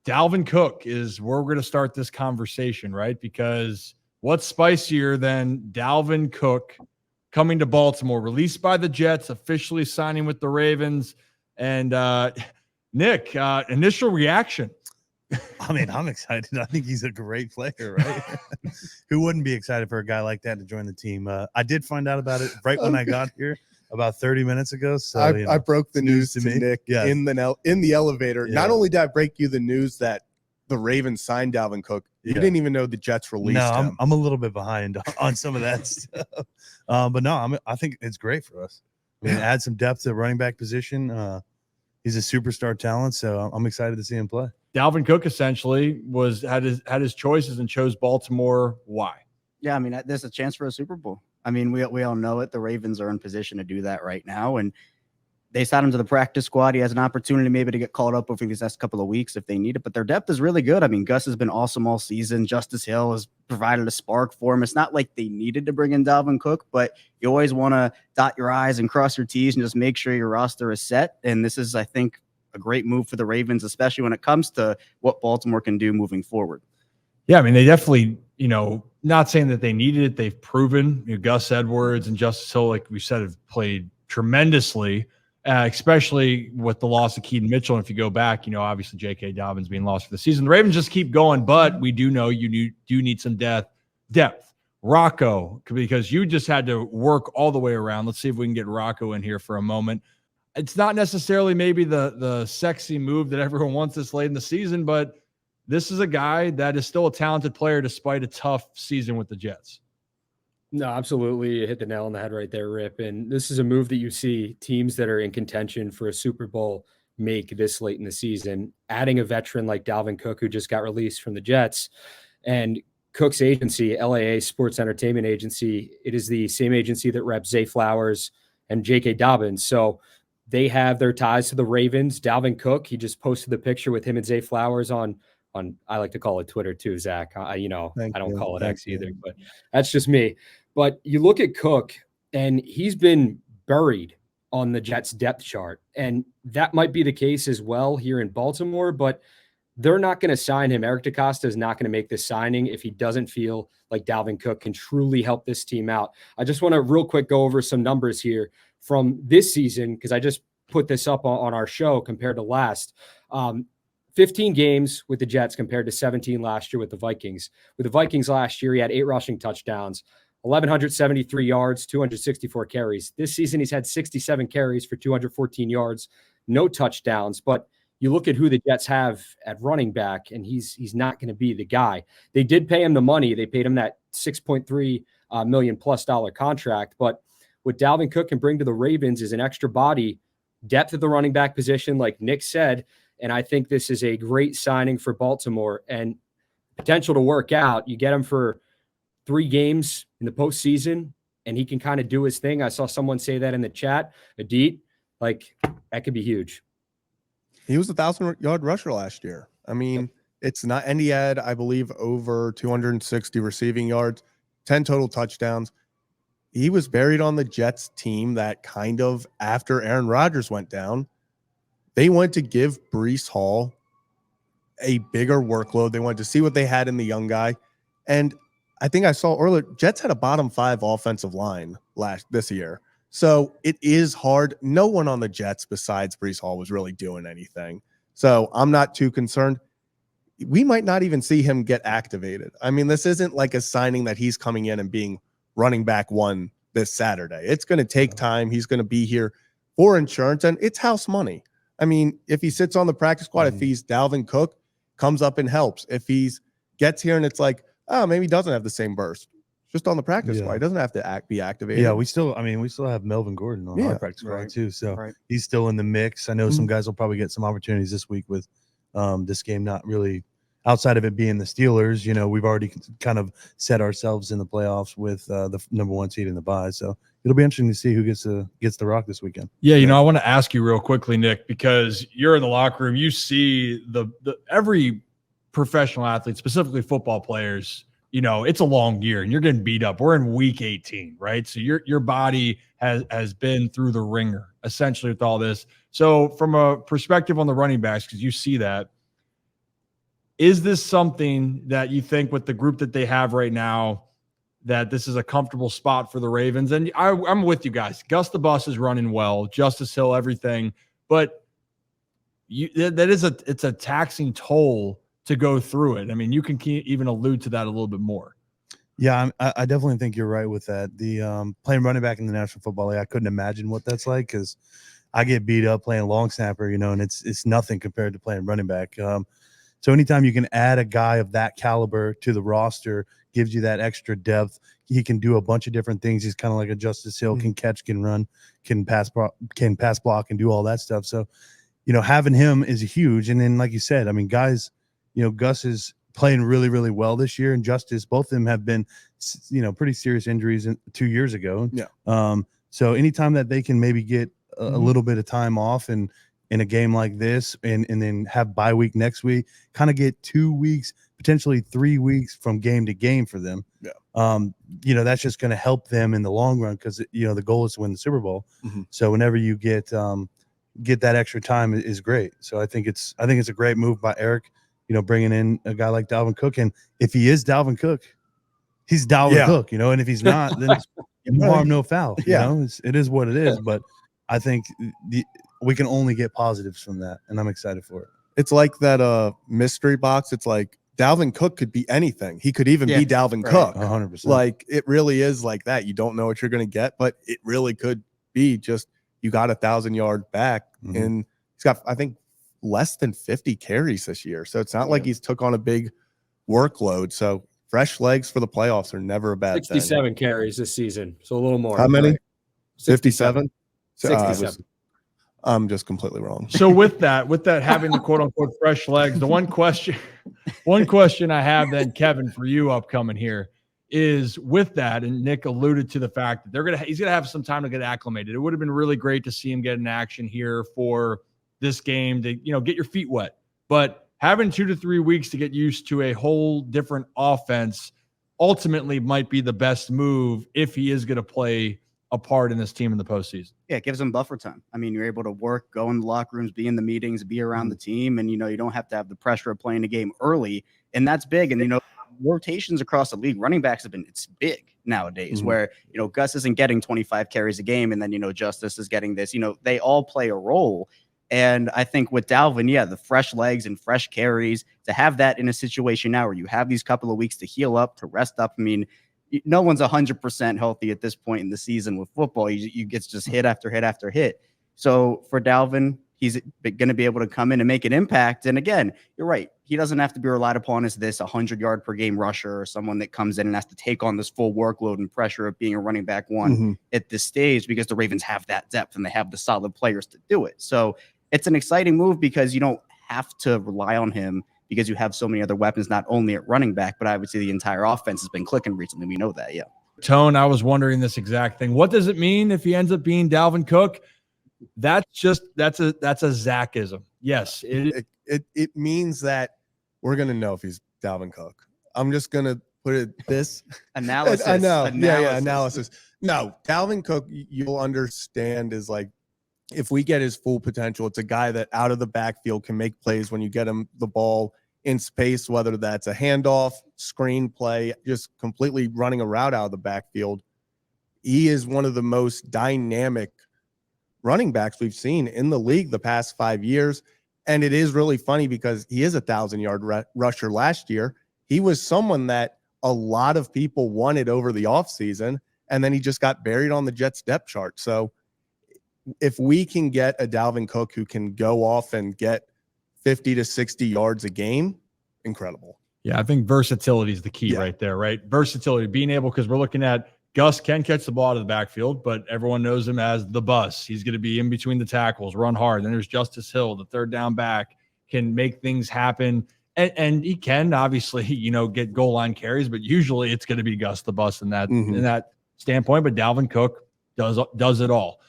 Dalvin Cook is where we're going to start this conversation, right? Because what's spicier than Dalvin Cook coming to Baltimore, released by the Jets, officially signing with the Ravens? And Nick, initial reaction. I mean, I'm excited. I think he's a great player, right? Who wouldn't be excited for a guy like that to join the team? I did find out about it right when I got here about 30 minutes ago. So I broke the news to Nick yes. in the elevator. Yeah. Not only did I break you the news that the Ravens signed Dalvin Cook, you didn't even know the Jets released him. I'm a little bit behind on some of that stuff. But no, I think it's great for us. I mean, add some depth to the running back position. He's a superstar talent, so I'm excited to see him play. Dalvin Cook essentially had his choices and chose Baltimore. Why? Yeah, I mean, there's a chance for a Super Bowl. I mean, we all know it. The Ravens are in position to do that right now, and they signed him to the practice squad. He has an opportunity maybe to get called up over these next couple of weeks if they need it, but their depth is really good. I mean, Gus has been awesome all season. Justice Hill has provided a spark for him. It's not like they needed to bring in Dalvin Cook, but you always want to dot your I's and cross your T's and just make sure your roster is set. And this is, I think, a great move for the Ravens, especially when it comes to what Baltimore can do moving forward. Yeah, I mean, they definitely, not saying that they needed it. They've proven, Gus Edwards and Justice Hill, like we said, have played tremendously, especially with the loss of Keaton Mitchell. And if you go back, obviously J.K. Dobbins being lost for the season. The Ravens just keep going, but we do know you do need some depth. Rocco, because you just had to work all the way around. Let's see if we can get Rocco in here for a moment. It's not necessarily maybe the sexy move that everyone wants this late in the season, but this is a guy that is still a talented player despite a tough season with the Jets. No, absolutely. You hit the nail on the head right there, Rip. And this is a move that you see teams that are in contention for a Super Bowl make this late in the season. Adding a veteran like Dalvin Cook, who just got released from the Jets, and Cook's agency, LAA Sports Entertainment Agency, it is the same agency that reps Zay Flowers and J.K. Dobbins. So they have their ties to the Ravens. Dalvin Cook, he just posted the picture with him and Zay Flowers on I like to call it Twitter too, Zach. I don't call it X either, but that's just me. But you look at Cook, and he's been buried on the Jets depth chart. And that might be the case as well here in Baltimore, but they're not going to sign him. Eric DeCosta is not going to make this signing if he doesn't feel like Dalvin Cook can truly help this team out. I just want to real quick go over some numbers here from this season, because I just put this up on our show compared to last. 15 games with the Jets compared to 17 last year with the Vikings. With the Vikings last year, he had 8 rushing touchdowns, 1,173 yards, 264 carries. This season, he's had 67 carries for 214 yards, no touchdowns. But you look at who the Jets have at running back, and he's not going to be the guy. They did pay him the money. They paid him that $6.3 million plus contract. But what Dalvin Cook can bring to the Ravens is an extra body, depth at the running back position, like Nick said. And I think this is a great signing for Baltimore and potential to work out. You get him for 3 games in the postseason, and he can kind of do his thing. I saw someone say that in the chat. Adit, that could be huge. He was a 1,000-yard rusher last year. I mean, it's not, and he had, I believe, over 260 receiving yards, 10 total touchdowns. He was buried on the Jets team that kind of, after Aaron Rodgers went down, they wanted to give Breece Hall a bigger workload. They wanted to see what they had in the young guy. And I think I saw earlier, Jets had a bottom 5 offensive line this year. So it is hard. No one on the Jets besides Breece Hall was really doing anything. So I'm not too concerned. We might not even see him get activated. I mean, this isn't like a signing that he's coming in and being running back 1 this Saturday. It's going to take time. He's going to be here for insurance, and it's house money. I mean, if he sits on the practice squad, if he's Dalvin Cook, comes up and helps. If he's gets here and it's like, oh, maybe he doesn't have the same burst. Just on the practice squad. He doesn't have to be activated. Yeah, we still have Melvin Gordon on our practice squad too. So he's still in the mix. I know some guys will probably get some opportunities this week with this game not really outside of it being the Steelers. We've already kind of set ourselves in the playoffs with the number 1 seed in the bye. So it'll be interesting to see who gets the rock this weekend. Yeah, I want to ask you real quickly, Nick, because you're in the locker room. You see the every professional athlete, specifically football players, it's a long year and you're getting beat up. We're in week 18, right? So your body has been through the ringer essentially with all this. So from a perspective on the running backs, because you see that, Is this something that you think with the group that they have right now, that this is a comfortable spot for the Ravens? And I'm with you guys. Gus the Bus is running well, Justice Hill, everything, but it's a taxing toll to go through it. I mean, you can even allude to that a little bit more. Yeah, I definitely think you're right with that. The playing running back in the National Football League, I couldn't imagine what that's like, because I get beat up playing long snapper, and it's nothing compared to playing running back. So anytime you can add a guy of that caliber to the roster, gives you that extra depth. He can do a bunch of different things. He's kind of like a Justice Hill, can catch, can run, can pass block, and do all that stuff. So, having him is huge. And then, like you said, I mean, guys, Gus is playing really, really well this year, and Justice, both of them have been, pretty serious injuries 2 years ago. Yeah. So anytime that they can maybe get a little bit of time off and in a game like this, and then have bye week next week, kind of get 2 weeks, potentially 3 weeks from game to game for them. Yeah. That's just going to help them in the long run, because the goal is to win the Super Bowl. So whenever you get that extra time is great. So I think it's a great move by Eric, bringing in a guy like Dalvin Cook. And if he is Dalvin Cook, he's Dalvin Cook, and if he's not, then no harm, no foul. It is what it is. But I think we can only get positives from that, and I'm excited for it. It's like that mystery box. It's like Dalvin Cook could be anything. He could even be Dalvin Cook. 100%. Like, it really is like that. You don't know what you're going to get, but it really could be just you got 1,000-yard back, and he's got, I think, less than 50 carries this year. So it's not like he's took on a big workload. So fresh legs for the playoffs are never a bad 67 thing. carries this season, so a little more. How many? 57? 67. I'm just completely wrong. So with that having the quote unquote fresh legs, the one question I have then, Kevin, for you upcoming here is with that, and Nick alluded to the fact that he's gonna have some time to get acclimated. It would have been really great to see him get in action here for this game to get your feet wet. But having 2 to 3 weeks to get used to a whole different offense ultimately might be the best move if he is going to play a part in this team in the postseason. Yeah, it gives them buffer time. I mean, you're able to work, go in the locker rooms, be in the meetings, be around the team, and you don't have to have the pressure of playing the game early, and that's big. And rotations across the league, running backs it's big nowadays, where Gus isn't getting 25 carries a game, and then Justice is getting this. They all play a role. And I think with Dalvin, the fresh legs and fresh carries, to have that in a situation now where you have these couple of weeks to heal up, to rest up. I mean, no one's 100% healthy at this point in the season with football. You get just hit after hit after hit. So for Dalvin, he's going to be able to come in and make an impact. And again, you're right. He doesn't have to be relied upon as this 100-yard per game rusher, or someone that comes in and has to take on this full workload and pressure of being a running back one at this stage, because the Ravens have that depth and they have the solid players to do it. So it's an exciting move because you don't have to rely on him, because you have so many other weapons, not only at running back, but I would say the entire offense has been clicking recently. We know that, Tone, I was wondering this exact thing. What does it mean if he ends up being Dalvin Cook? That's a Zachism. Yes. It means that we're going to know if he's Dalvin Cook. I'm just going to put it this. Analysis. I know. Analysis. No, Dalvin Cook, you'll understand, is like, if we get his full potential, it's a guy that out of the backfield can make plays when you get him the ball in space, whether that's a handoff, screen play, just completely running a route out of the backfield. He is one of the most dynamic running backs we've seen in the league the past 5 years. And it is really funny because he is a 1,000-yard rusher last year. He was someone that a lot of people wanted over the offseason, and then he just got buried on the Jets depth chart. So if we can get a Dalvin Cook who can go off and get 50 to 60 yards a game, incredible. Yeah, I think versatility is the key right there, right? Versatility, being able, because we're looking at Gus can catch the ball out of the backfield, but everyone knows him as the bus. He's going to be in between the tackles, run hard. Then there's Justice Hill, the third down back, can make things happen. And he can obviously, get goal line carries, but usually it's going to be Gus the bus in that standpoint. But Dalvin Cook does it all.